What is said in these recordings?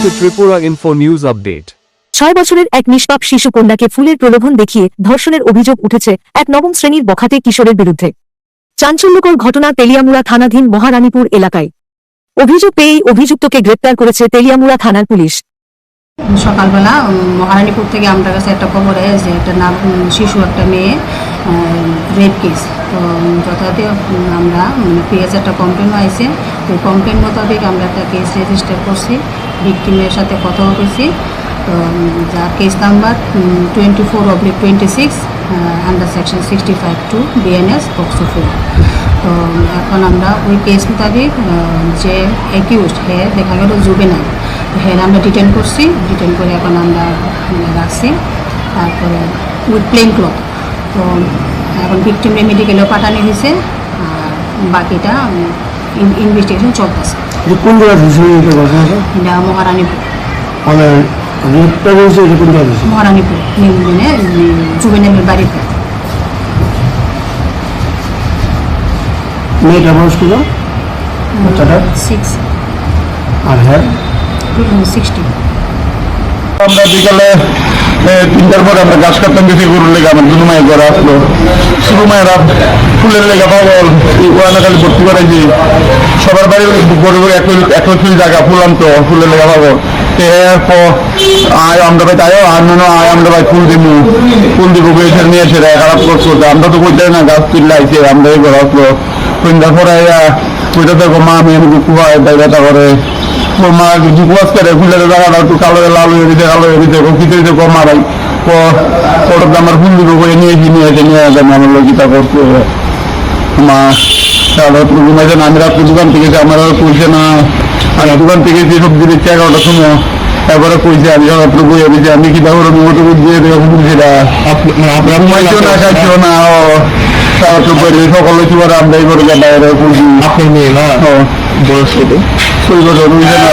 to Tripura Info News Update. 6 বছরের এক নিষ্পাপ শিশু কন্যাকে ফুলের প্রলোভন দেখিয়ে ধর্ষণের অভিযোগ উঠেছে এক নবম শ্রেণীর বখাটে কিশোরের বিরুদ্ধে। চাঞ্চল্যকর ঘটনা তেলিয়ামুড়া থানাধীন মহারানীপুর এলাকায়। অভিযোগ পেয়েই অভিযুক্তকে গ্রেপ্তার করেছে তেলিয়ামুড়া থানার পুলিশ। সকালবেলা মহারানীপুর থেকে আমার কাছে একটা খবর হয় যে একটা শিশু একটা মেয়ে রেপ কেস। তো যথাযথ আমরা পিএস একটা কমপ্লেন আইছে, ওই কমপ্লেন মোতাবেক আমরা একটা কেস রেজিস্টার করছি, ভিকটিমের সাথে কথা বলেছি। তো যার case number 24/26 under section 65(2) BNS POCSO 4। তো এখন আমরা ওই কেস মোতাবেক যে অ্যাকিউজড দেখা গেল জুবেনাইল, হ্যাঁ আমরা ডিটেন করছি, ডিটেন করে এখন আমরা রাখছি। তারপরে উইথ প্লেন ক্লথ। তো এখন ভিকটিমে মেডিকেলেও পাঠানো হয়েছে, আর বাকিটা ইনভেস্টিগেশন চলতেছে। কোন এটা মহারানীপুর। মানে মহারানীপুর জুবেনাইলের বাড়িতে। মেয়েটা বয়স কত? বাচ্চাটা 6 আর হ্যাঁ 60। আমরা বিকালে 3টার পরে আমরা গাছ কাটতাম গেছি গরুর লেগে। আমার দুটো মায়ের ঘরে আসলো, শুরু মায়েরা ফুলের লেগে পাগল ওয়ানাখালি ভর্তি করাইছি। সবার বাড়ি গরু গরু এক ফুল জায়গা ফুল আনতো, ফুলের লেগে পাগল। এরপর আমরা ভাই তাইও আমরা ভাই ফুল দিব এসে নিয়ে এসে খারাপ করছো। আমরা তো কইতে না, গাছ তুললে আইছে আমরা এই ঘর আসলো। সন্ধ্যার পরে ওইটা দেখো মা মেয়ে কুয়ায় ব্যথা করে, মা জিজ্ঞাস করে ফুলের জায়গাটা একটু কালো লাল হয়ে দিতে, কালো হয়ে দিতে খিচুড়িতে কমা ভাই ওটা আমার ফুল দিব করে নিয়ে যাবেন আমার লজিতা করতে মা ঘুমাইছে না। আমি রাত্রে দোকান থেকে আমার কইছে না, আমি দোকান থেকে সবজি দিচ্ছি 11টার সময়। এবারে কইছে আমি রাত্র বইয়ে দিচ্ছি, আমি কি দেখো মতো দিয়ে বুঝছি না, ঘুমাইছো না খাইছো না সকলে কি করে আমরা এই করে বাইরে বুঝি। আপনার মেয়ে না বয়স কত? 6 বছর বুঝছে না,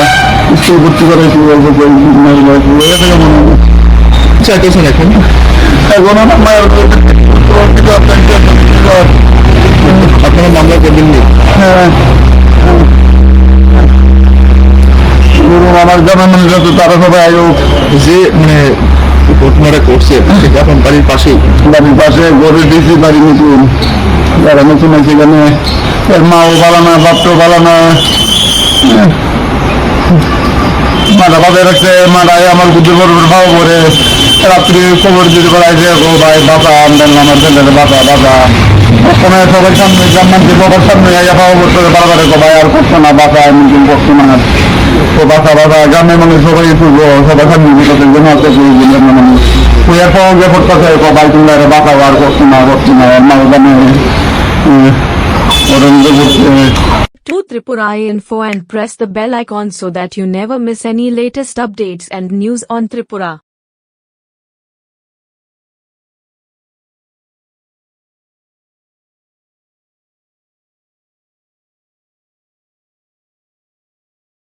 স্কুল ভর্তি করেছি চাইতেছেন এখন। এখন আমার মায়ের আপনারা মামলা করবেননি? হ্যাঁ, আমার জানা মানুষ আছে তারা সবাই আয়ো যে মানে ঘটনাটা করছে এখন বাড়ির পাশে গড়ে দিয়েছি। বাড়ি নতুন যারা নতুন আছে এখানে, এর মাও ভালো না, বাপটাও ভালো না, মাটা ভাবে রাখছে। মাটাই আমার বুদ্ধি করবে ভাও করে রাত্রি খবর দিতে পারাইছে, ও ভাই বাসা আনবেন আমার ছেলের বাসা ওখানে সবার সামনে গ্রামবাসী বাবার সামনে ভাও করতে বারবার ভাই আর করতো না, বাসা এমন করতো না। তো বাসা গ্রামের মানুষ সবাই তুলবো, সবার সামনে মানুষ ওইয়ার পাওয়া গিয়ে করতেছে ভাই তোমরা বাসা আর করতো না মা জানে ওরা নিজে করছে। To Tripura Info and press the bell icon so that you never miss any latest updates and news on Tripura.